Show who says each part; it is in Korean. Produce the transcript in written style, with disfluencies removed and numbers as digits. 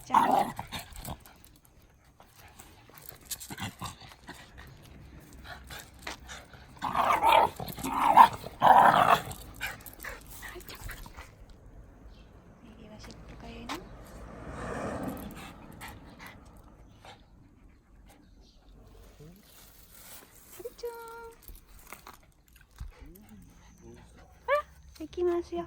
Speaker 1: 짠. Hindi na siya kayo na. 짠. 아, 行きますよ.